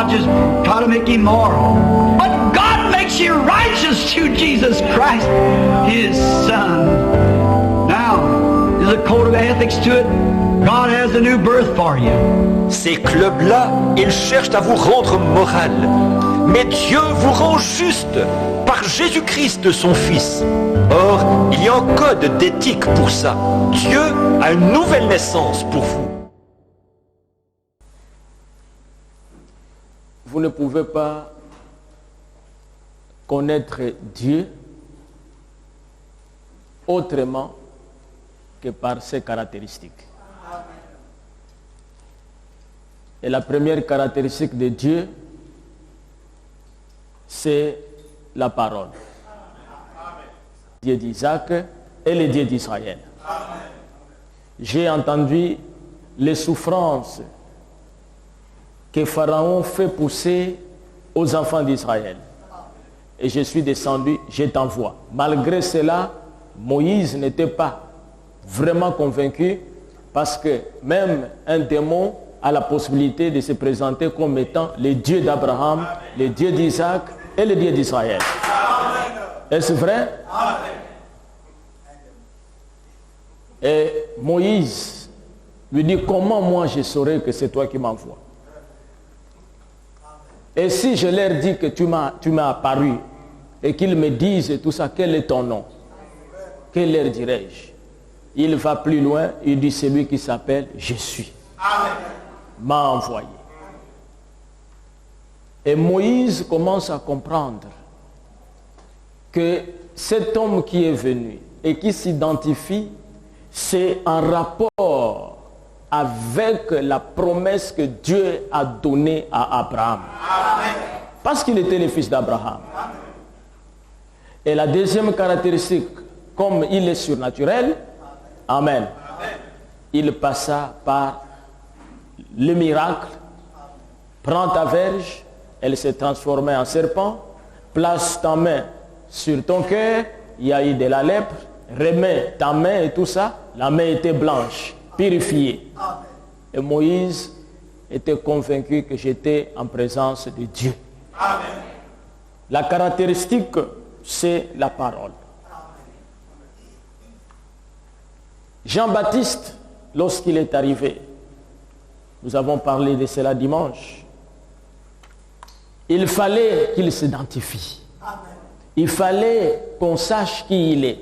God just try to make him moral. But God makes you righteous through Jesus Christ, his Son. Now, there's a code of ethics to it. God has a new birth for you. Ces clubs-là, ils cherchent à vous rendre moral. Mais Dieu vous rend juste par Jésus-Christ, son Fils. Or, il y a un code d'éthique pour ça. Dieu a une nouvelle naissance pour vous. Vous ne pouvez pas connaître Dieu autrement que par ses caractéristiques. Et la première caractéristique de Dieu, c'est la parole. Dieu d'Isaac et le Dieu d'Israël. J'ai entendu les souffrances que Pharaon fait pousser aux enfants d'Israël. Et je suis descendu, je t'envoie. Malgré cela, Moïse n'était pas vraiment convaincu parce que même un démon a la possibilité de se présenter comme étant le Dieu d'Abraham, le Dieu d'Isaac et le Dieu d'Israël. Est-ce vrai? Et Moïse lui dit, comment moi je saurais que c'est toi qui m'envoies? Et si je leur dis que tu m'as apparu et qu'ils me disent tout ça, quel est ton nom? Que leur dirais-je? Il va plus loin, il dit celui qui s'appelle Je suis. M'a envoyé. Et Moïse commence à comprendre que cet homme qui est venu et qui s'identifie, c'est en rapport avec la promesse que Dieu a donnée à Abraham. Parce qu'il était le fils d'Abraham. Et la deuxième caractéristique, comme il est surnaturel, Amen, il passa par le miracle. Prends ta verge, elle s'est transformée en serpent, place ta main sur ton cœur, il y a eu de la lèpre, remets ta main et tout ça, la main était blanche, purifiée. Et Moïse était convaincu que j'étais en présence de Dieu. La caractéristique, c'est la parole. Jean-Baptiste, lorsqu'il est arrivé, nous avons parlé de cela dimanche, il fallait qu'il s'identifie. Il fallait qu'on sache qui il est.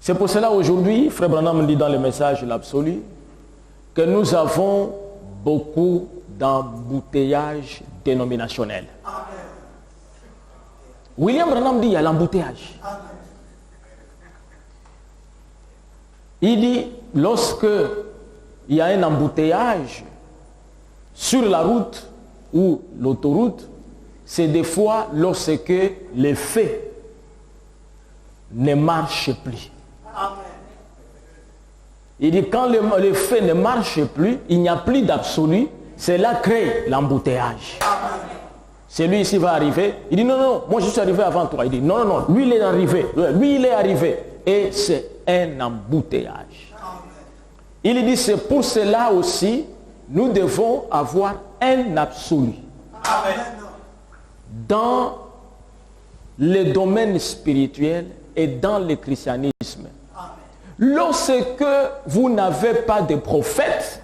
C'est pour cela aujourd'hui, Frère Branham dit dans le message l'absolu, que nous avons beaucoup d'embouteillages dénominationnels. William Branham dit il y a l'embouteillage. Il dit, lorsque il y a un embouteillage sur la route ou l'autoroute, c'est des fois lorsque les faits ne marchent plus. Il dit, quand les faits ne marchent plus, il n'y a plus d'absolu, cela crée l'embouteillage. Celui ici va arriver, il dit, non, non, moi je suis arrivé avant toi. Il dit, non, non, non, lui il est arrivé, lui il est arrivé. Et c'est un embouteillage. Il dit, c'est pour cela aussi, nous devons avoir un absolu. Dans le domaine spirituel et dans le christianisme. Lorsque vous n'avez pas de prophète,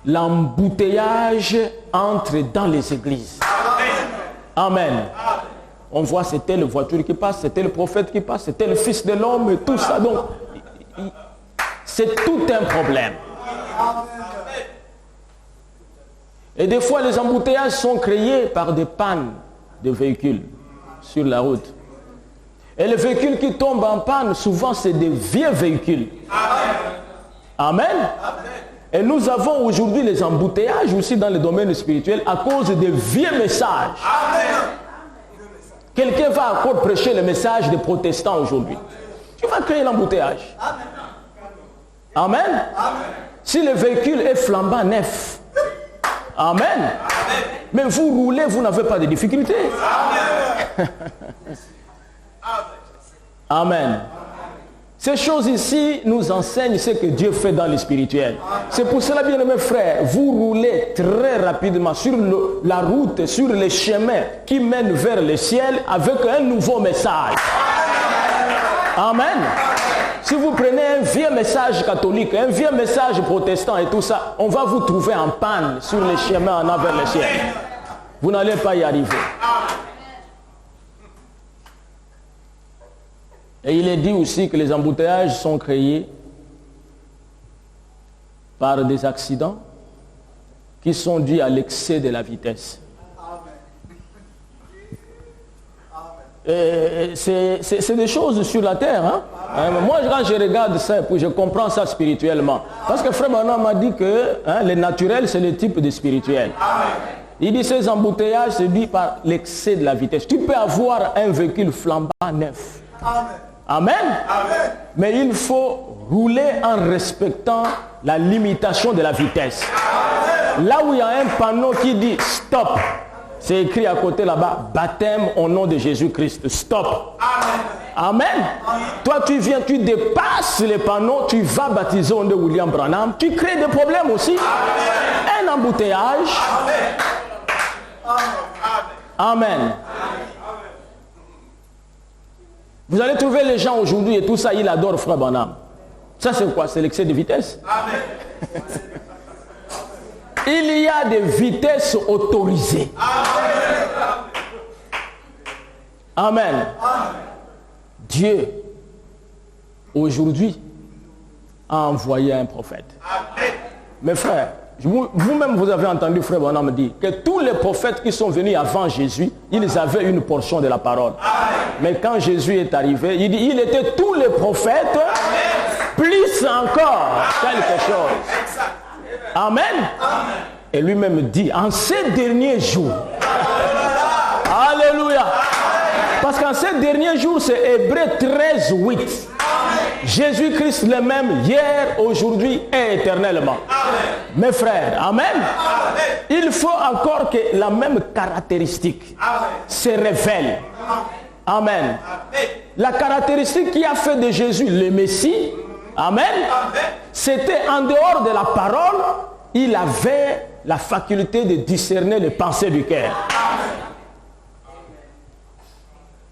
l'embouteillage entre dans les églises. Amen. On voit c'était la voiture qui passe, c'était le prophète qui passe, c'était le fils de l'homme et tout ça. Donc, c'est tout un problème. Et des fois, les embouteillages sont créés par des pannes de véhicules sur la route. Et les véhicules qui tombent en panne, souvent, c'est des vieux véhicules. Amen. Et nous avons aujourd'hui les embouteillages aussi dans le domaine spirituel à cause des vieux messages. Quelqu'un va encore prêcher le message des protestants aujourd'hui. Tu vas créer l'embouteillage. Amen. Si le véhicule est flambant neuf. Amen. Mais vous roulez, vous n'avez pas de difficultés. Amen. Ces choses ici nous enseignent ce que Dieu fait dans le spirituel. C'est pour cela, bien aimés frères, vous roulez très rapidement sur la route, sur les chemins qui mènent vers le ciel avec un nouveau message. Amen. Si vous prenez un vieux message catholique, un vieux message protestant et tout ça, on va vous trouver en panne sur les chemins en allant vers le ciel. Vous n'allez pas y arriver. Et il est dit aussi que les embouteillages sont créés par des accidents qui sont dus à l'excès de la vitesse. C'est des choses sur la terre. Hein? Moi, quand je regarde ça, je comprends ça spirituellement. Parce que Frère Branham m'a dit que le naturel, c'est le type de spirituel. Il dit ces embouteillages, c'est dû par l'excès de la vitesse. Tu peux avoir un véhicule flambant neuf. Amen. Amen. Mais il faut rouler en respectant la limitation de la vitesse. Là où il y a un panneau qui dit stop, c'est écrit à côté là-bas, baptême au nom de Jésus-Christ. Stop. Amen. Amen. Toi, tu viens, tu dépasses les panneaux, tu vas baptiser au nom de William Branham, tu crées des problèmes aussi. Amen. Un embouteillage. Amen. Amen. Vous allez trouver les gens aujourd'hui et tout ça, ils adorent Frère Branham. Ça c'est quoi? C'est l'excès de vitesse. Amen. Il y a des vitesses autorisées. Amen. Amen. Dieu, aujourd'hui, a envoyé un prophète. Amen. Mes frères, vous-même vous avez entendu Frère Branham dire que tous les prophètes qui sont venus avant Jésus, ils avaient une portion de la parole. Amen. Mais quand Jésus est arrivé, il dit, il était tous les prophètes, amen, plus encore quelque chose. Amen. Amen. Et lui-même dit, en ces derniers jours, alléluia, parce qu'en ces derniers jours, c'est Hébreux 13, 8. Jésus-Christ le même hier, aujourd'hui et éternellement. Amen. Mes frères, amen. Amen. Il faut encore que la même caractéristique, amen, se révèle. Amen. Amen. La caractéristique qui a fait de Jésus le Messie, amen, amen, c'était en dehors de la parole, il avait la faculté de discerner les pensées du cœur.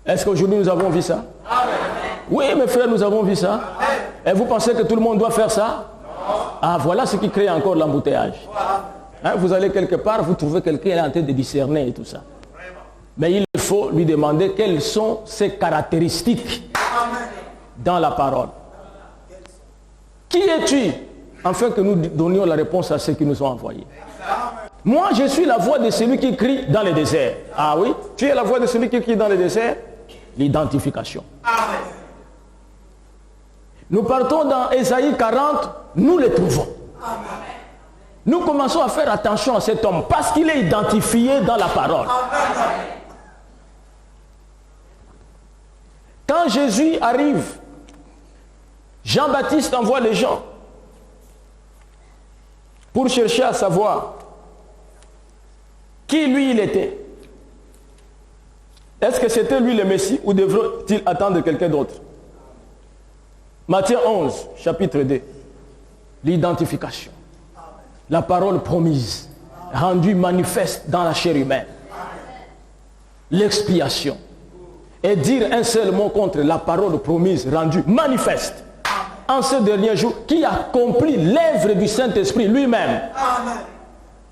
Est-ce qu'aujourd'hui nous avons vu ça? Amen. Oui, mes frères, nous avons vu ça. Amen. Et vous pensez que tout le monde doit faire ça? Non. Ah, voilà ce qui crée encore l'embouteillage. Hein, vous allez quelque part, vous trouvez quelqu'un qui est en train de discerner et tout ça. Mais il faut lui demander quelles sont ses caractéristiques, amen, dans la parole. Qui es-tu? Afin que nous donnions la réponse à ceux qui nous ont envoyés. Moi, je suis la voix de celui qui crie dans le désert. Ah oui? Tu es la voix de celui qui crie dans le désert? L'identification. Amen. Nous partons dans Ésaïe 40, nous le trouvons. Amen. Nous commençons à faire attention à cet homme parce qu'il est identifié dans la parole. Amen. Quand Jésus arrive, Jean-Baptiste envoie les gens pour chercher à savoir qui lui il était. Est-ce que c'était lui le Messie ou devrait-il attendre quelqu'un d'autre? Matthieu 11, chapitre 2. L'identification. La parole promise, rendue manifeste dans la chair humaine. L'expiation. Et dire un seul mot contre la parole promise, rendue manifeste. En ce dernier jour, qui accomplit l'œuvre du Saint-Esprit lui-même.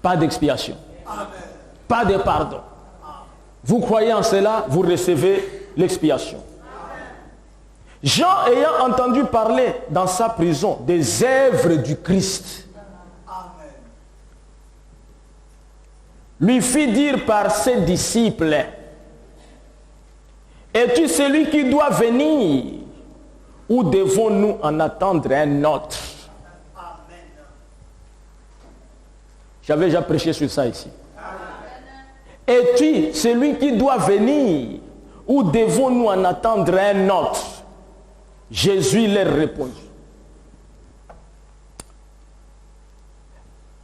Pas d'expiation. Pas de pardon. Vous croyez en cela, vous recevez l'expiation. Jean ayant entendu parler dans sa prison des œuvres du Christ, lui fit dire par ses disciples, es-tu celui qui doit venir ou devons-nous en attendre un autre? J'avais déjà prêché sur ça ici. Es-tu celui qui doit venir ou devons-nous en attendre un autre? Jésus leur répondit.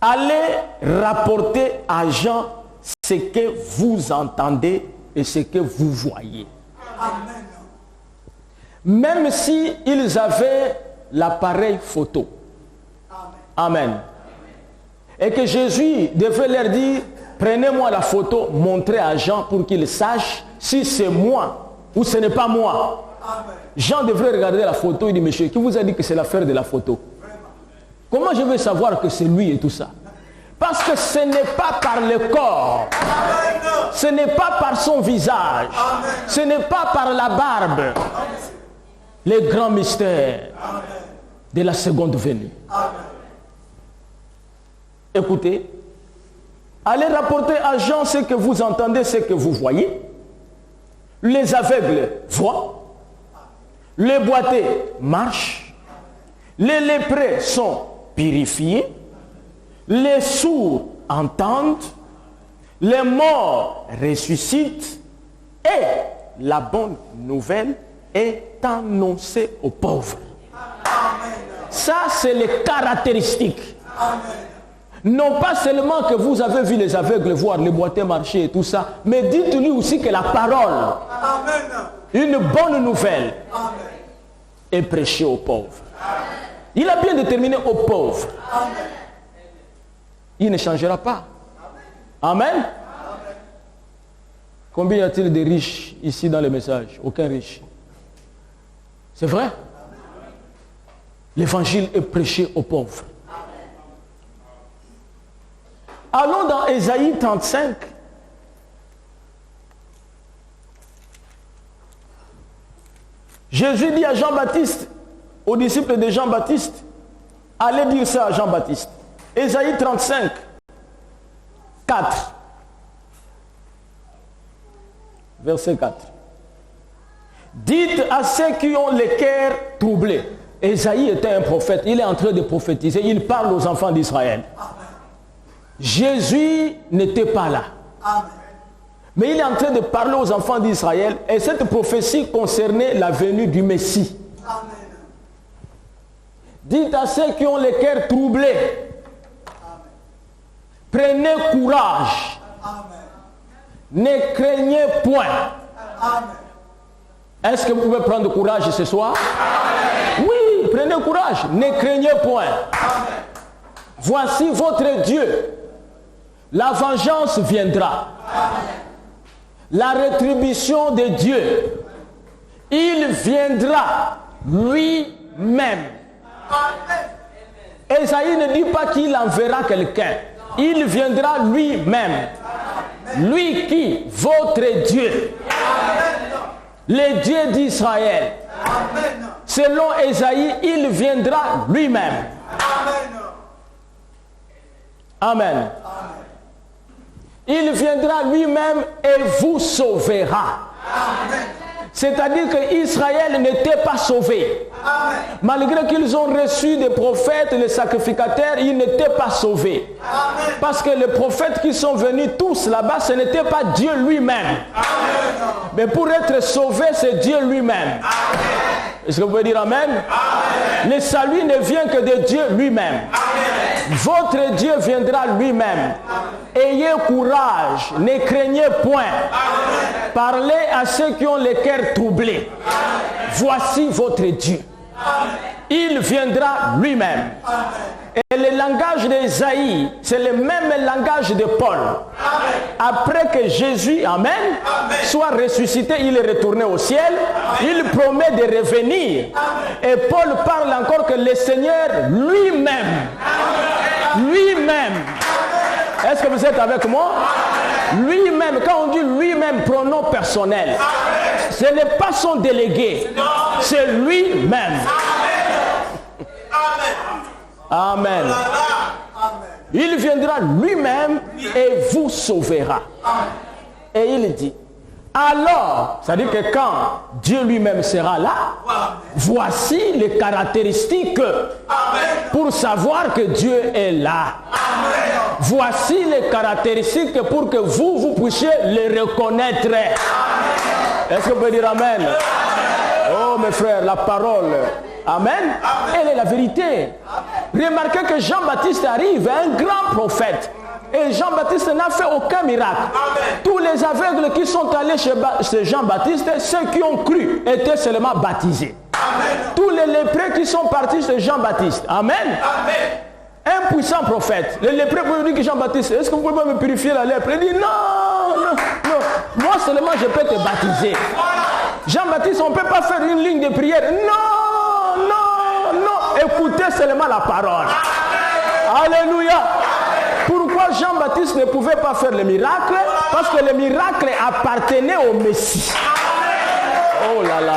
Allez rapporter à Jean ce que vous entendez et ce que vous voyez. Amen. même si ils avaient l'appareil photo. Amen. Et que Jésus devait leur dire, prenez-moi la photo, montrez à Jean pour qu'il sache si c'est moi ou ce n'est pas moi. Jean devrait regarder la photo et dire, monsieur, qui vous a dit que c'est l'affaire de la photo? Comment je vais savoir que c'est lui et tout ça? Parce que ce n'est pas par le corps, ce n'est pas par son visage, ce n'est pas par la barbe, les grands mystères de la seconde venue. Écoutez, allez rapporter à Jean ce que vous entendez, ce que vous voyez. Les aveugles voient, les boiteux marchent, les lépreux sont purifiés, les sourds entendent, les morts ressuscitent et la bonne nouvelle est annoncée aux pauvres. Ça, c'est les caractéristiques. Non pas seulement que vous avez vu les aveugles voir, les boiteux marcher et tout ça, mais dites-lui aussi que la parole, une bonne nouvelle, est prêchée aux pauvres. Il a bien déterminé aux pauvres. Il ne changera pas. Amen. Combien y a-t-il de riches ici dans le message? Aucun riche. C'est vrai. L'évangile est prêché aux pauvres. Allons dans Ésaïe 35. Jésus dit à Jean-Baptiste, aux disciples de Jean-Baptiste, allez dire ça à Jean-Baptiste. Ésaïe 35, 4. Verset 4. Dites à ceux qui ont les cœurs troublés. Ésaïe était un prophète, il est en train de prophétiser, il parle aux enfants d'Israël. Jésus n'était pas là. Mais il est en train de parler aux enfants d'Israël et cette prophétie concernait la venue du Messie. Dites à ceux qui ont les cœurs troublés, prenez courage. Ne craignez point. Est-ce que vous pouvez prendre courage ce soir? Oui, prenez courage. Ne craignez point. Voici votre Dieu. La vengeance viendra. La rétribution de Dieu. Il viendra lui-même. Ésaïe ne dit pas qu'il enverra quelqu'un. Il viendra lui-même. Lui qui? Votre Dieu. Le Dieu d'Israël. Selon Ésaïe, il viendra lui-même. Amen. Il viendra lui-même et vous sauvera. C'est-à-dire qu'Israël n'était pas sauvé. Malgré qu'ils ont reçu des prophètes, les sacrificateurs, ils n'étaient pas sauvés. Parce que les prophètes qui sont venus tous là-bas, ce n'était pas Dieu lui-même. Mais pour être sauvé, c'est Dieu lui-même. Est-ce que vous pouvez dire amen? Le salut ne vient que de Dieu lui-même. Votre Dieu viendra lui-même. Ayez courage, ne craignez point. Parlez à ceux qui ont les cœurs troublés. Voici votre Dieu. Il viendra lui-même. Et le langage d'Ésaïe, c'est le même langage de Paul. Après que Jésus, amen, soit ressuscité, il est retourné au ciel. Il promet de revenir. Et Paul parle encore que le Seigneur lui-même, est-ce que vous êtes avec moi? Lui-même, quand on dit lui-même, pronom personnel, ce n'est pas son délégué, c'est lui-même. Amen. Il viendra lui-même et vous sauvera. Et il dit, alors, c'est-à-dire que quand Dieu lui-même sera là, voici les caractéristiques pour savoir que Dieu est là. Voici les caractéristiques pour que vous puissiez les reconnaître. Est-ce que vous pouvez dire amen? Oh mes frères, la parole, amen, elle est la vérité. Remarquez que Jean-Baptiste arrive, un grand prophète. Et Jean-Baptiste n'a fait aucun miracle. Tous les aveugles qui sont allés chez Jean-Baptiste, ceux qui ont cru, étaient seulement baptisés. Tous les lépreux qui sont partis chez Jean-Baptiste. Amen. Un puissant prophète. Les lépreux peuvent dire que Jean-Baptiste, est-ce que vous pouvez me purifier la lèpre? Il dit non. Moi seulement je peux te baptiser. Jean-Baptiste, on ne peut pas faire une ligne de prière. Non. Écoutez seulement la parole. Alléluia. Pourquoi Jean-Baptiste ne pouvait pas faire le miracle? Parce que le miracle appartenait au Messie. Oh là là.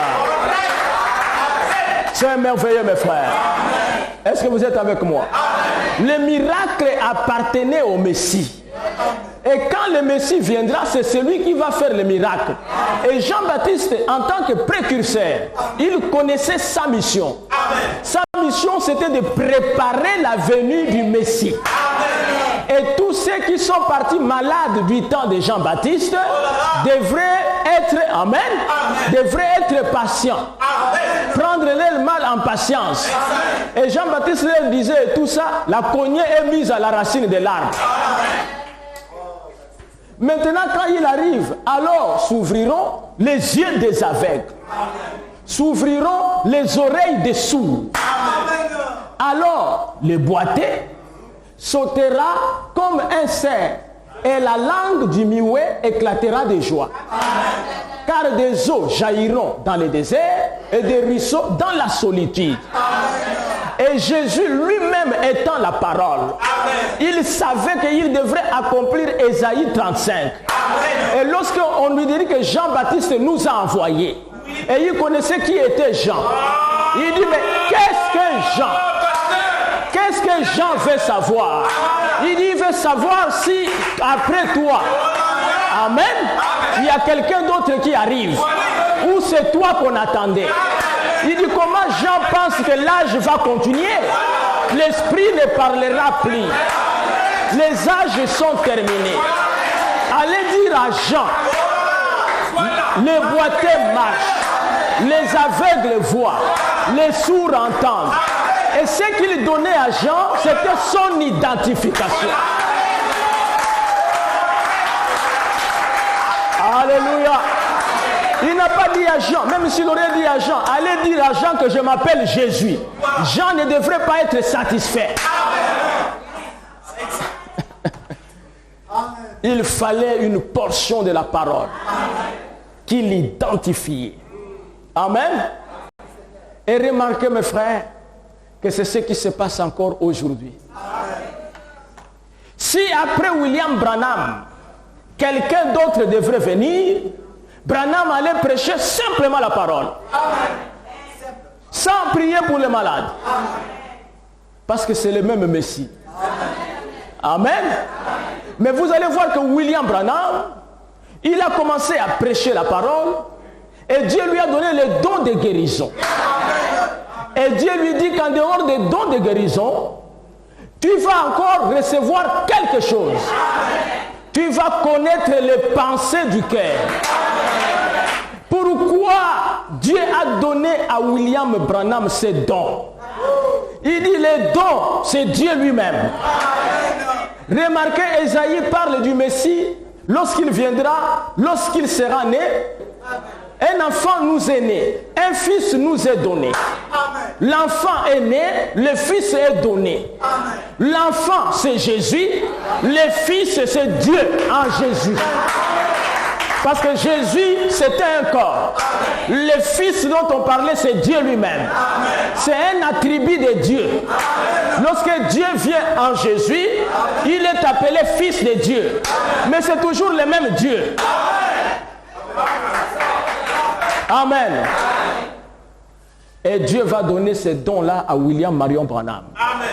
C'est merveilleux, mes frères. Est-ce que vous êtes avec moi? Le miracle appartenait au Messie. Et quand le Messie viendra, c'est celui qui va faire le miracle. Et Jean-Baptiste, en tant que précurseur, il connaissait sa mission. Sa mission, c'était de préparer la venue du Messie. Et tous ceux qui sont partis malades du temps de Jean-Baptiste devraient être patients. Prendre le mal en patience. Et Jean-Baptiste leur disait tout ça, la cognée est mise à la racine de l'arbre. Maintenant, quand il arrive, alors s'ouvriront les yeux des aveugles. S'ouvriront les oreilles des sourds. Alors, le boiteux sautera comme un cerf et la langue du muet éclatera de joie. Car des eaux jailliront dans le désert et des ruisseaux dans la solitude. Et Jésus lui-même étant la parole, il savait qu'il devrait accomplir Ésaïe 35. Et lorsqu'on lui dit que Jean-Baptiste nous a envoyés, et il connaissait qui était Jean, il dit mais qu'est-ce que Jean veut savoir? Il dit, il veut savoir si après toi, amen, il y a quelqu'un d'autre qui arrive, ou c'est toi qu'on attendait. Il dit, comment Jean pense que l'âge va continuer? L'esprit ne parlera plus. Les âges sont terminés. Allez dire à Jean, les boiteux marchent, les aveugles voient, les sourds entendent. Et ce qu'il donnait à Jean, c'était son identification. Alléluia. Il n'a pas dit à Jean, même s'il aurait dit à Jean, allez dire à Jean que je m'appelle Jésus. Jean ne devrait pas être satisfait. Il fallait une portion de la parole qui l'identifiait. Amen. Et remarquez, mes frères, que c'est ce qui se passe encore aujourd'hui. Si après William Branham, quelqu'un d'autre devrait venir, Branham allait prêcher simplement la parole. Sans prier pour les malades. Parce que c'est le même Messie. Amen. Mais vous allez voir que William Branham, il a commencé à prêcher la parole et Dieu lui a donné le don de guérison. Et Dieu lui dit qu'en dehors des dons de guérison, tu vas encore recevoir quelque chose. Tu vas connaître les pensées du cœur. Pourquoi Dieu a donné à William Branham ces dons? Il dit les dons, c'est Dieu lui-même. Remarquez, Ésaïe parle du Messie lorsqu'il viendra, lorsqu'il sera né. Un enfant nous est né, un fils nous est donné. L'enfant est né, le fils est donné. L'enfant c'est Jésus, le fils c'est Dieu en Jésus. Parce que Jésus c'était un corps. Le fils dont on parlait c'est Dieu lui-même. C'est un attribut de Dieu. Lorsque Dieu vient en Jésus, il est appelé fils de Dieu. Mais c'est toujours le même Dieu. Amen. Et Dieu va donner ces dons-là à William Marion Branham. Amen.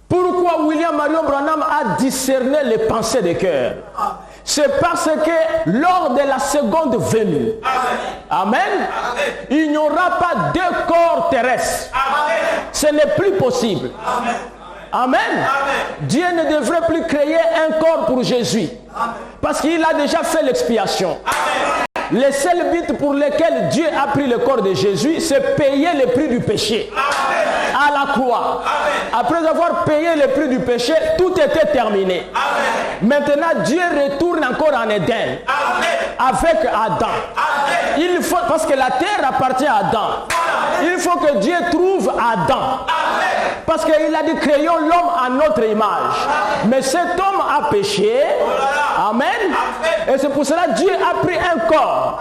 Pourquoi William Marion Branham a discerné les pensées des cœurs? C'est parce que lors de la seconde venue, amen, il n'y aura pas deux corps terrestres. Amen. Ce n'est plus possible. Amen. Amen. Dieu ne devrait plus créer un corps pour Jésus. Amen. Parce qu'il a déjà fait l'expiation. Amen. Les seuls buts pour lesquels Dieu a pris le corps de Jésus, c'est payer le prix du péché. À la croix. Après avoir payé le prix du péché, tout était terminé. Maintenant, Dieu retourne encore en Éden avec Adam. Il faut, parce que la terre appartient à Adam. Il faut que Dieu trouve Adam. Parce qu'il a dit créons l'homme à notre image. Mais cet homme a péché. Amen. Et c'est pour cela que Dieu a pris un corps.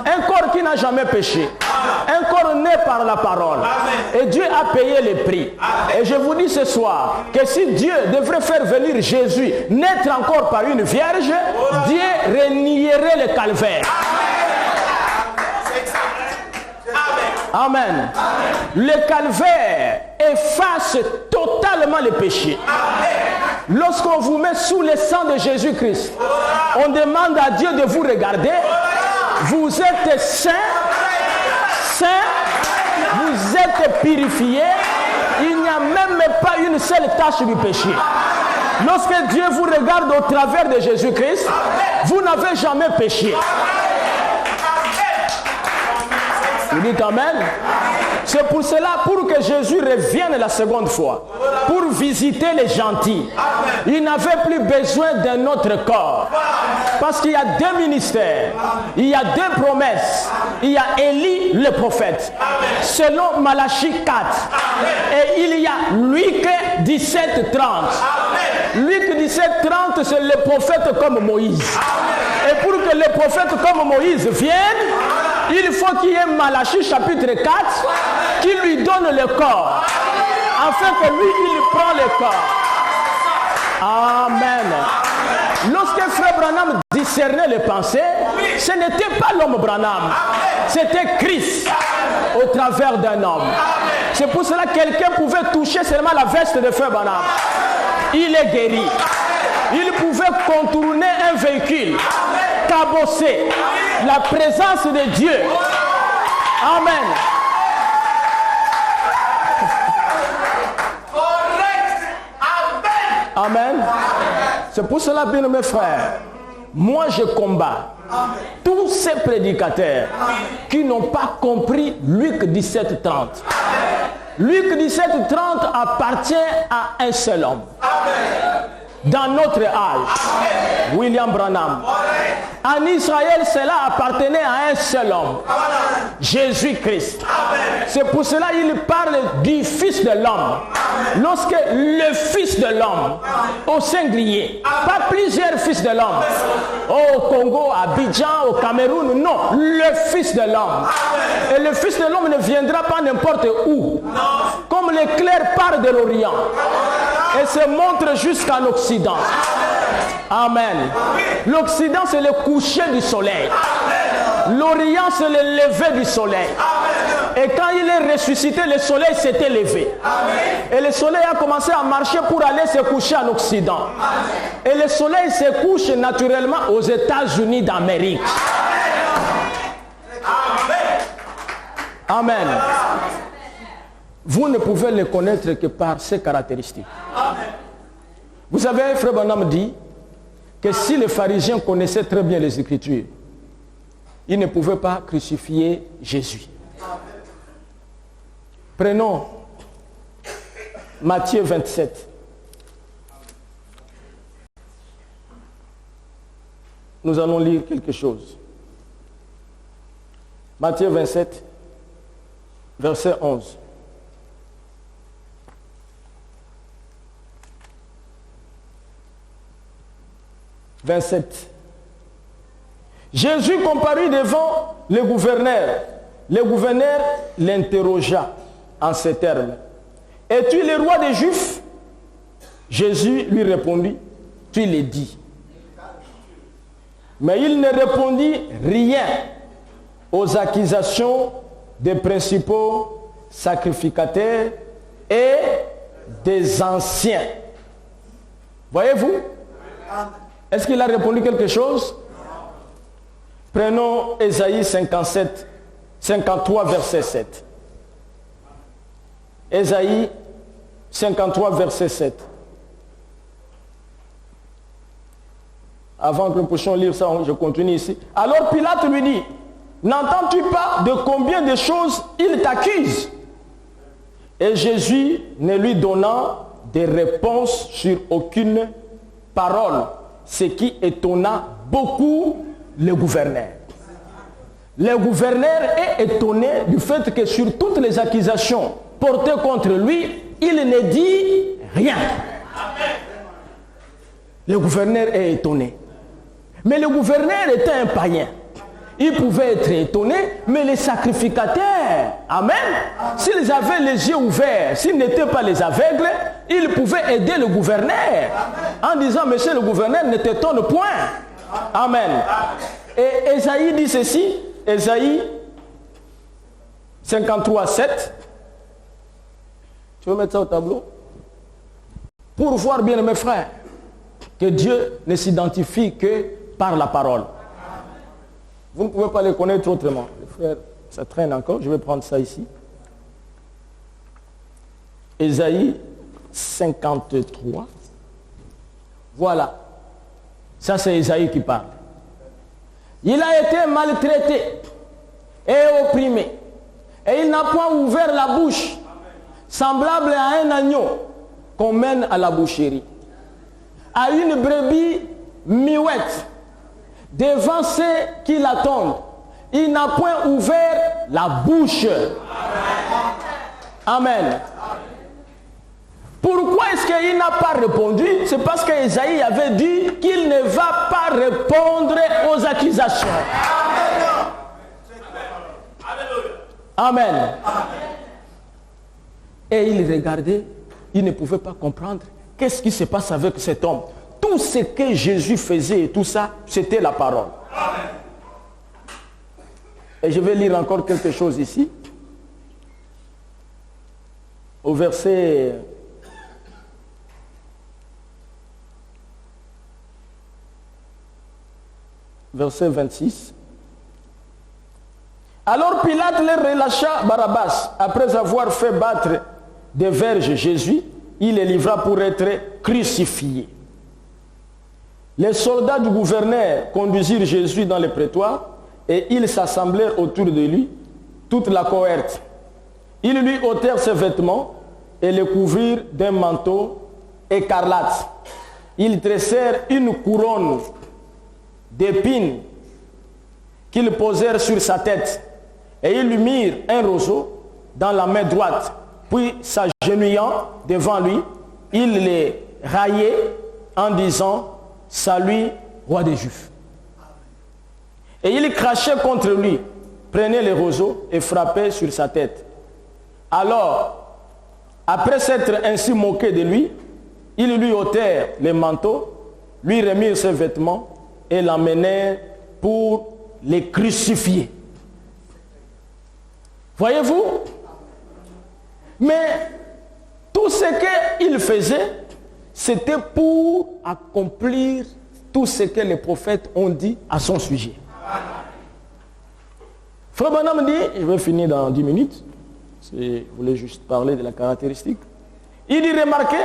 Un corps qui n'a jamais péché. Un corps né par la parole. Et Dieu a payé le prix. Et je vous dis ce soir que si Dieu devrait faire venir Jésus naître encore par une vierge, Dieu renierait le calvaire. Amen. Le calvaire efface totalement le péché. Lorsqu'on vous met sous le sang de Jésus-Christ, on demande à Dieu de vous regarder. Vous êtes saint, vous êtes purifié. Il n'y a même pas une seule tache du péché. Lorsque Dieu vous regarde au travers de Jésus-Christ, vous n'avez jamais péché. Vous dites Amen. C'est pour cela, pour que Jésus revienne la seconde fois, pour visiter les gentils, il n'avait plus besoin d'un autre corps. Parce qu'il y a deux ministères, il y a deux promesses. Il y a Élie le prophète, selon Malachie 4. Et il y a Luc 17, 30. Luc 17, 30, c'est le prophète comme Moïse. Et pour que le prophète comme Moïse vienne, il faut qu'il y ait Malachie chapitre 4 qui lui donne le corps. Afin que lui, il prend le corps. Amen. Lorsque Frère Branham discernait les pensées, ce n'était pas l'homme Branham. C'était Christ au travers d'un homme. C'est pour cela que quelqu'un pouvait toucher seulement la veste de Frère Branham. Il est guéri. Il pouvait contourner un véhicule, cabosser la présence de Dieu. Amen. Amen. C'est pour cela, bien mes frères, moi je combats tous ces prédicateurs qui n'ont pas compris Luc 17, 30. Luc 17, 30 appartient à un seul homme. Dans notre âge, William Branham. En Israël, cela appartenait à un seul homme, Jésus-Christ. C'est pour cela qu'il parle du Fils de l'homme. Lorsque le Fils de l'homme, au singulier, pas plusieurs Fils de l'homme, au Congo, à Abidjan, au Cameroun, non, le Fils de l'homme. Et le Fils de l'homme ne viendra pas n'importe où. Comme l'éclair part de l'Orient et se montre jusqu'en Occident. Amen. L'Occident, c'est le coucher du soleil. L'Orient, c'est le lever du soleil. Et quand il est ressuscité, le soleil s'était levé. Et le soleil a commencé à marcher pour aller se coucher en Occident. Et le soleil se couche naturellement aux États-Unis d'Amérique. Amen. Vous ne pouvez le connaître que par ses caractéristiques. Vous savez, Frère Branham dit que si les pharisiens connaissaient très bien les Écritures, ils ne pouvaient pas crucifier Jésus. Prenons Matthieu 27. Nous allons lire quelque chose. Matthieu 27, verset 11. « 27. Jésus comparut devant le gouverneur. Le gouverneur l'interrogea en ces termes. « Es-tu le roi des Juifs ?» Jésus lui répondit, « Tu le dis. » Mais il ne répondit rien aux accusations des principaux sacrificateurs et des anciens. Voyez-vous? Est-ce qu'il a répondu quelque chose? Prenons Ésaïe 53, verset 7. Ésaïe 53, verset 7. Avant que nous puissions lire ça, je continue ici. Alors Pilate lui dit, n'entends-tu pas de combien de choses il t'accuse? Et Jésus ne lui donna de réponse sur aucune parole, ce qui étonna beaucoup le gouverneur. Le gouverneur est étonné du fait que sur toutes les accusations portées contre lui, il ne dit rien. Le gouverneur est étonné. Mais le gouverneur était un païen. Il pouvait être étonné, mais les sacrificateurs, amen, s'ils avaient les yeux ouverts, s'ils n'étaient pas les aveugles, ils pouvaient aider le gouverneur en disant, monsieur le gouverneur, ne t'étonne point. Amen. Et Ésaïe dit ceci, Ésaïe 53, 7. Tu veux mettre ça au tableau? Pour voir bien mes frères, que Dieu ne s'identifie que par la parole. Vous ne pouvez pas les connaître autrement. Les frères, ça traîne encore. Je vais prendre ça ici. Ésaïe 53. Voilà. Ça, c'est Ésaïe qui parle. Il a été maltraité et opprimé. Et il n'a point ouvert la bouche, semblable à un agneau qu'on mène à la boucherie, à une brebis muette. Devant ceux qui l'attendent, il n'a point ouvert la bouche. Amen. Pourquoi est-ce qu'il n'a pas répondu? C'est parce qu'Ésaïe avait dit qu'il ne va pas répondre aux accusations. Amen. Et il regardait, il ne pouvait pas comprendre. Qu'est-ce qui se passe avec cet homme? Tout ce que Jésus faisait et tout ça, c'était la parole. Et je vais lire encore quelque chose ici. Au verset 26. Alors Pilate les relâcha Barabbas. Après avoir fait battre des verges Jésus, il les livra pour être crucifié. Les soldats du gouverneur conduisirent Jésus dans le prétoire et ils s'assemblèrent autour de lui, toute la cohorte. Ils lui ôtèrent ses vêtements et le couvrirent d'un manteau écarlate. Ils dressèrent une couronne d'épines qu'ils posèrent sur sa tête et ils lui mirent un roseau dans la main droite. Puis s'agenouillant devant lui, ils les raillaient en disant: Salut, roi des Juifs. Et il crachait contre lui, prenait le roseau et frappait sur sa tête. Alors, après s'être ainsi moqué de lui, ils lui ôtèrent les manteaux, lui remirent ses vêtements et l'emmenèrent pour les crucifier. Voyez-vous? Mais tout ce qu'il faisait, c'était pour accomplir tout ce que les prophètes ont dit à son sujet. Frère Branham dit, je vais finir dans 10 minutes, je voulais juste parler de la caractéristique. Il dit, remarquez,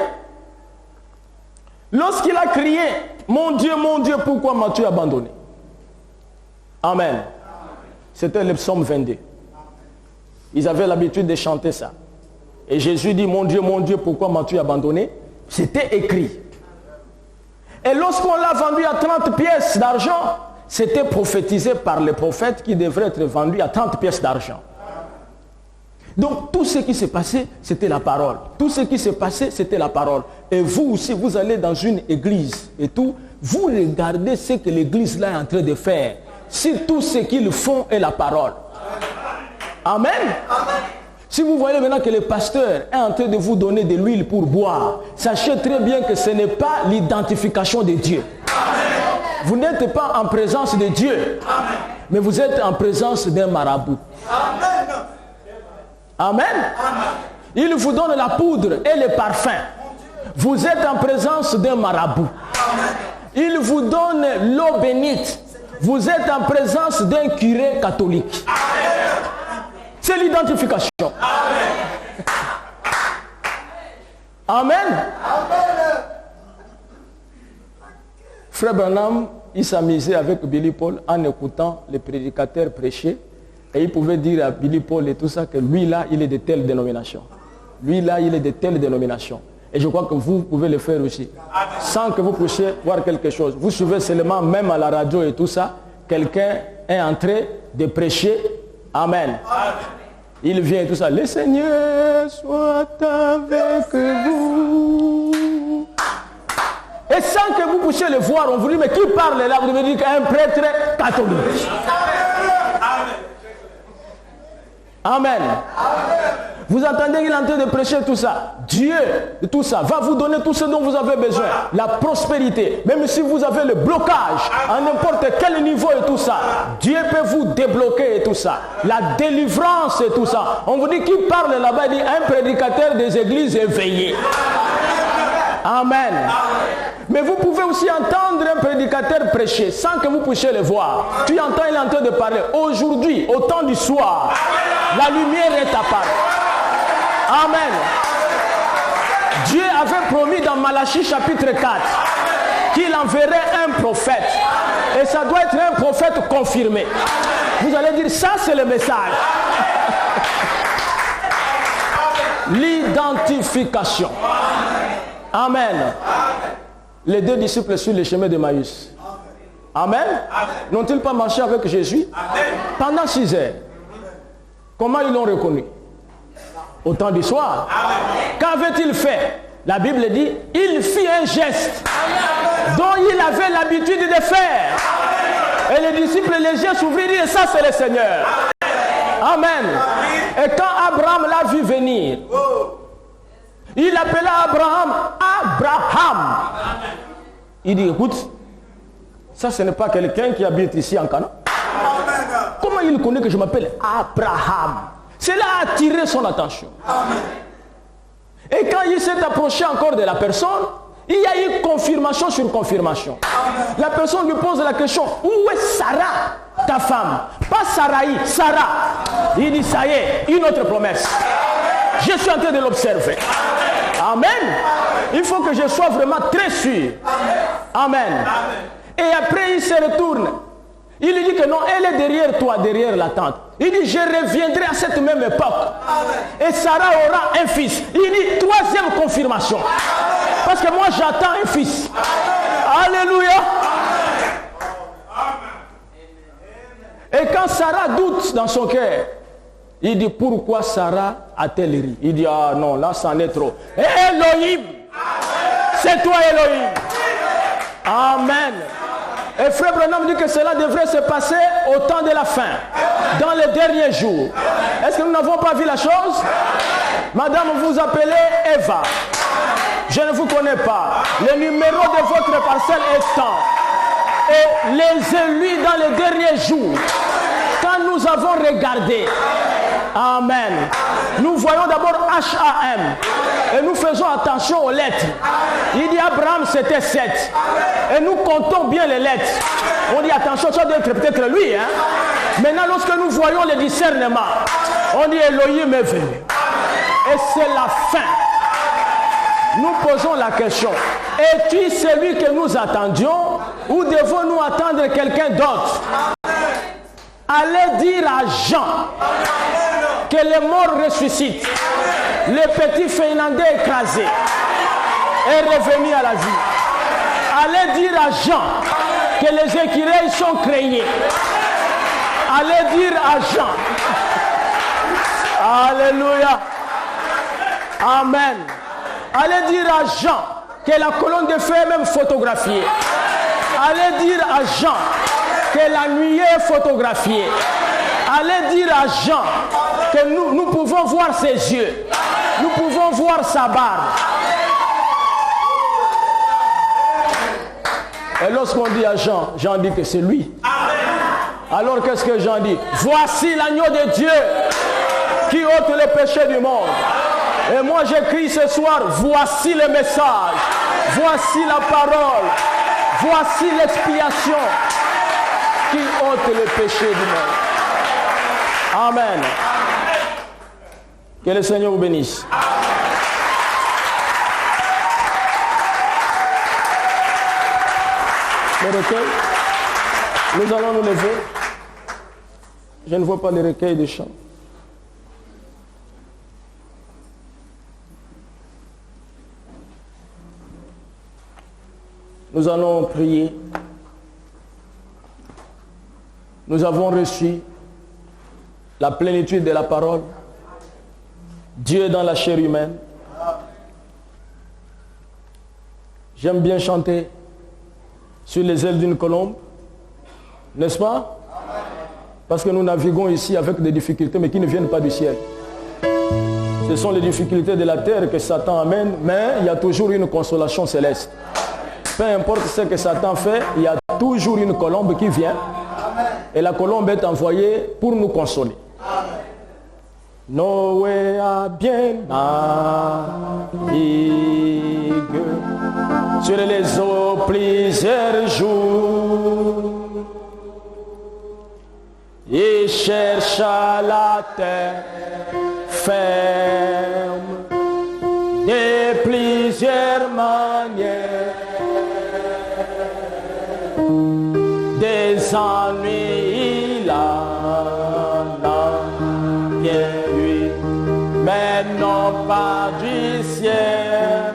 lorsqu'il a crié, mon Dieu, pourquoi m'as-tu abandonné? Amen. C'était le psaume 22. Ils avaient l'habitude de chanter ça. Et Jésus dit, mon Dieu, pourquoi m'as-tu abandonné? C'était écrit. Et lorsqu'on l'a vendu à 30 pièces d'argent, c'était prophétisé par les prophètes qui devrait être vendu à 30 pièces d'argent. Donc tout ce qui s'est passé, c'était la parole. Tout ce qui s'est passé, c'était la parole. Et vous aussi, vous allez dans une église et tout, vous regardez ce que l'église là est en train de faire. Si tout ce qu'ils font est la parole. Amen. Amen. Si vous voyez maintenant que le pasteur est en train de vous donner de l'huile pour boire, sachez très bien que ce n'est pas l'identification de Dieu. Amen. Vous n'êtes pas en présence de Dieu, amen, mais vous êtes en présence d'un marabout. Amen. Amen. Amen. Il vous donne la poudre et le parfum. Vous êtes en présence d'un marabout. Amen. Il vous donne l'eau bénite. Vous êtes en présence d'un curé catholique. Amen. C'est l'identification. Amen. Amen. Amen. Frère Branham il s'amusait avec Billy Paul en écoutant les prédicateurs prêcher. Et il pouvait dire à Billy Paul et tout ça que lui là, il est de telle dénomination. Lui là, il est de telle dénomination. Et je crois que vous pouvez le faire aussi. Sans que vous puissiez voir quelque chose. Vous suivez seulement, même à la radio et tout ça, quelqu'un est en train de prêcher. Amen. Il vient et tout ça. Le Seigneur soit avec vous. Et sans que vous puissiez le voir, on vous dit, mais qui parle là? Vous devez dire qu'un prêtre catholique. Amen. Vous entendez qu'il est en train de prêcher tout ça. Dieu, tout ça, va vous donner tout ce dont vous avez besoin. La prospérité. Même si vous avez le blocage à n'importe quel niveau et tout ça, Dieu peut vous débloquer et tout ça. La délivrance et tout ça. On vous dit qui parle là-bas, il dit un prédicateur des églises éveillé. Amen. Mais vous pouvez aussi entendre un prédicateur prêcher sans que vous puissiez le voir. Tu entends, il est en train de parler. Aujourd'hui, au temps du soir, la lumière est apparue. Amen. Dieu avait promis dans Malachie chapitre 4 qu'il enverrait un prophète. Et ça doit être un prophète confirmé. Vous allez dire, ça c'est le message. L'identification. Amen. Les deux disciples sur le chemin de Maïs. Amen. N'ont-ils pas marché avec Jésus pendant 6 heures? Comment ils l'ont reconnu? Au temps du soir. Qu'avait-il fait? La Bible dit, il fit un geste dont il avait l'habitude de faire. Et les disciples, les yeux s'ouvrirent et ça c'est le Seigneur. Amen. Et quand Abraham l'a vu venir, il appela Abraham, Abraham. Il dit, écoute, ça ce n'est pas quelqu'un qui habite ici en Canaan. Comment il connaît que je m'appelle Abraham? Cela a attiré son attention. Et quand il s'est approché encore de la personne, il y a eu confirmation sur confirmation. La personne lui pose la question, où est Sarah, ta femme? Pas Saraï, Sarah. Il dit, ça y est, une autre promesse. Je suis en train de l'observer. Amen. Il faut que je sois vraiment très sûr. Amen. Et après il se retourne. Il lui dit que non, elle est derrière toi, derrière la tente. Il dit, je reviendrai à cette même époque. Et Sarah aura un fils. Il dit, 3e confirmation. Parce que moi j'attends un fils. Alléluia. Et quand Sarah doute dans son cœur, il dit, pourquoi Sarah a-t-elle ri? Il dit, ah non, là c'en est trop. Elohim, c'est toi Elohim. Amen. Et Frère Branham dit que cela devrait se passer au temps de la fin, dans les derniers jours. Est-ce que nous n'avons pas vu la chose? Madame, vous appelez Eva. Je ne vous connais pas. Le numéro de votre parcelle est tant. Et les élus dans les derniers jours, quand nous avons regardé, amen, nous voyons d'abord HAM et nous faisons attention aux lettres. Il dit Abraham c'était 7 et nous comptons bien les lettres. On dit attention, ça doit être peut-être lui, hein? Maintenant lorsque nous voyons le discernement, on dit Elohim est venu. Et c'est la fin. Nous posons la question, es-tu celui que nous attendions ou devons-nous attendre quelqu'un d'autre? Allez dire à Jean que les morts ressuscitent, le petit Finlandais écrasé est revenu à la vie. Allez dire à Jean que les écureuils sont créés. Allez dire à Jean. Alléluia. Amen. Allez dire à Jean que la colonne de feu est même photographiée. Allez dire à Jean que la nuée est photographiée. Allez dire à Jean que nous pouvons voir ses yeux. Nous pouvons voir sa barbe. Et lorsqu'on dit à Jean, Jean dit que c'est lui. Alors qu'est-ce que Jean dit? Voici l'agneau de Dieu qui ôte les péchés du monde. Et moi j'écris ce soir, voici le message, voici la parole, voici l'expiation qui ôte les péchés du monde. Amen. Que le Seigneur vous bénisse. Le recueil. Nous allons nous lever. Je ne vois pas les recueils de chants. Nous allons prier. Nous avons reçu la plénitude de la parole. Dieu dans la chair humaine. J'aime bien chanter sur les ailes d'une colombe. N'est-ce pas? Parce que nous naviguons ici avec des difficultés, mais qui ne viennent pas du ciel. Ce sont les difficultés de la terre que Satan amène, mais il y a toujours une consolation céleste. Peu importe ce que Satan fait, il y a toujours une colombe qui vient. Et la colombe est envoyée pour nous consoler. Noé a bien navigué sur les eaux plusieurs jours. Il chercha la terre ferme de plusieurs manières. Des ennuis il en a bien eu, mais non pas du ciel.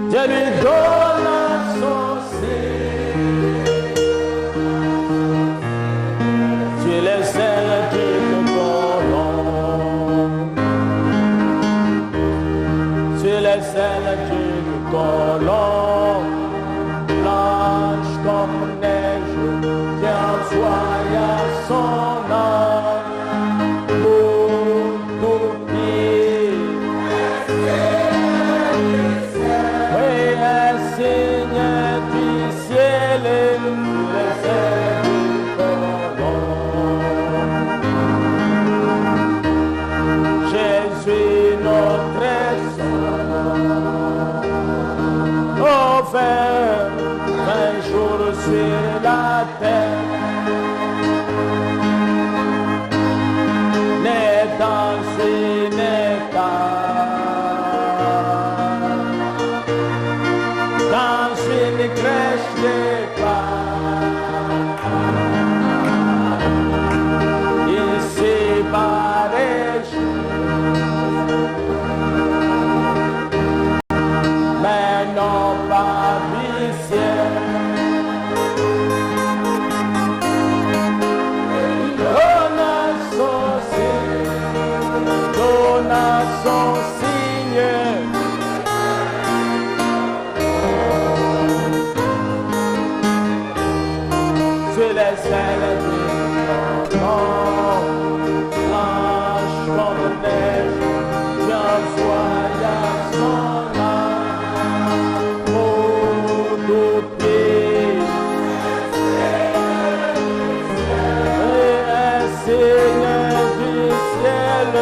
Dieu lui donna son signe sur les ailes d'une colombe, sur les ailes d'une colombe. Blanche comme neige, qui envoya son âme pour nous guider. Oui, un signe du ciel et les ailes du colombe. Jésus notre Sauveur, offert un jour sur la terre, né dans une étable, dans une crèche de pain, il s'est barré, mais non pas du ciel. Son signe sur les ailes du colombe, blanche comme neige, qui envoya son âme pour nous pieds. Et un signe du ciel.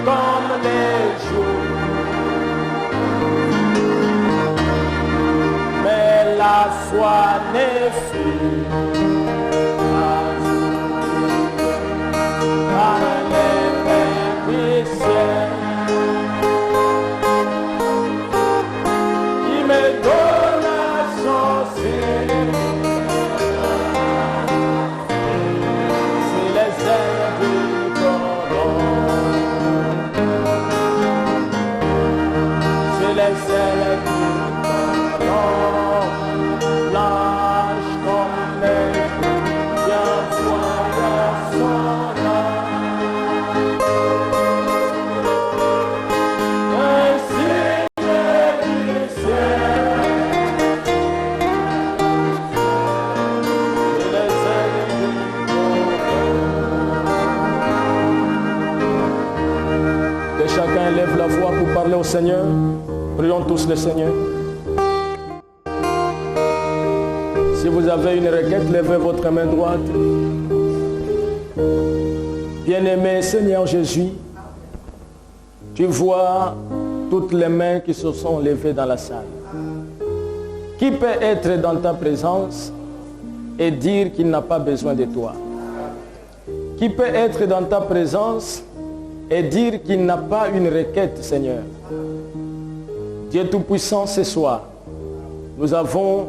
Comme les jours, mais la foi ne fut pas par les mains du ciel. Il me donne son signe sur les ailes du les ailes du colombe, blanche comme neige, qui envoya son âme. Un signe du ciel, sur les ailes du colombe. Que chacun lève la voix pour parler au Seigneur. Prions tous le Seigneur. Si vous avez une requête, levez votre main droite. Bien-aimé Seigneur Jésus, tu vois toutes les mains qui se sont levées dans la salle. Qui peut être dans ta présence et dire qu'il n'a pas besoin de toi? Qui peut être dans ta présence et dire qu'il n'a pas une requête, Seigneur? Dieu Tout-Puissant, ce soir, nous avons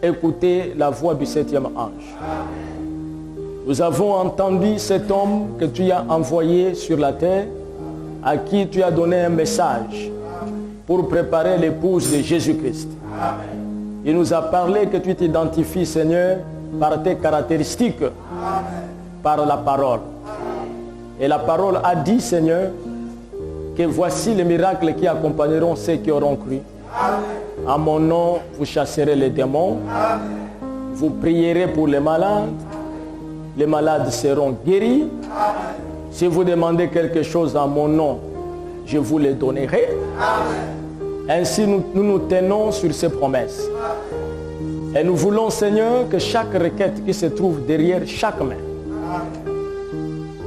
écouté la voix du 7e ange. Nous avons entendu cet homme que tu as envoyé sur la terre, à qui tu as donné un message pour préparer l'épouse de Jésus-Christ. Il nous a parlé que tu t'identifies, Seigneur, par tes caractéristiques, par la parole. Et la parole a dit, Seigneur, que voici les miracles qui accompagneront ceux qui auront cru. À mon nom, vous chasserez les démons, vous prierez pour les malades seront guéris. Si vous demandez quelque chose en mon nom, je vous le donnerai. Ainsi, nous tenons sur ces promesses. Et nous voulons, Seigneur, que chaque requête qui se trouve derrière chaque main,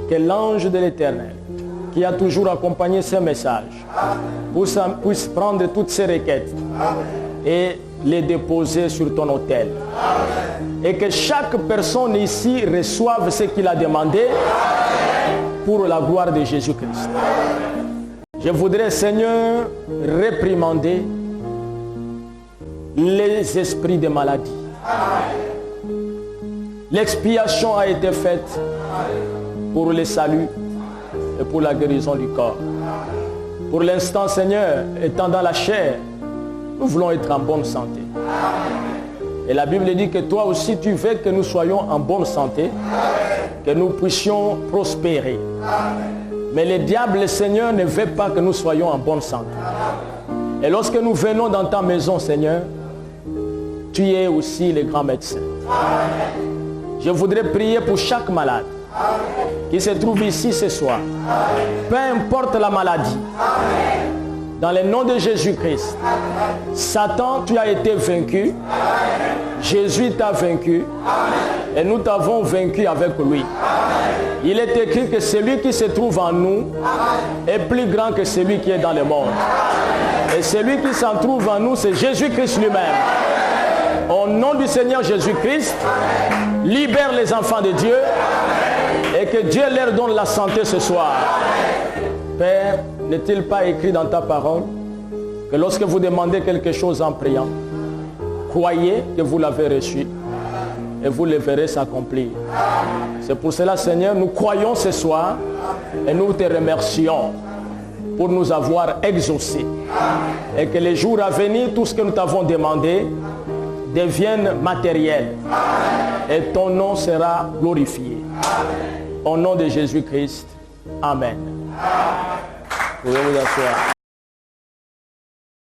que l'ange de l'Éternel, qui a toujours accompagné ces messages, puisse prendre toutes ces requêtes et les déposer sur ton autel. Et que chaque personne ici reçoive ce qu'il a demandé pour la gloire de Jésus-Christ. Je voudrais, Seigneur, réprimander les esprits de maladie. L'expiation a été faite pour le salut et pour la guérison du corps. Pour l'instant, Seigneur, étant dans la chair, nous voulons être en bonne santé. Et la Bible dit que toi aussi tu veux que nous soyons en bonne santé, que nous puissions prospérer. Mais le diable, le Seigneur, ne veut pas que nous soyons en bonne santé. Et lorsque nous venons dans ta maison, Seigneur, tu es aussi le grand médecin. Je voudrais prier pour chaque malade qui se trouve ici ce soir. Peu importe la maladie. Dans le nom de Jésus-Christ, Satan, tu as été vaincu. Jésus t'a vaincu. Et nous t'avons vaincu avec lui. Il est écrit que celui qui se trouve en nous est plus grand que celui qui est dans le monde. Et celui qui s'en trouve en nous, c'est Jésus-Christ lui-même. Au nom du Seigneur Jésus-Christ, libère les enfants de Dieu et que Dieu leur donne la santé ce soir. Père, n'est-il pas écrit dans ta parole que lorsque vous demandez quelque chose en priant, croyez que vous l'avez reçu et vous le verrez s'accomplir. C'est pour cela, Seigneur, nous croyons ce soir et nous te remercions pour nous avoir exaucés. Et que les jours à venir, tout ce que nous t'avons demandé devienne matériel. Et ton nom sera glorifié. Au nom de Jésus-Christ. Amen. Vous pouvez vous asseoir.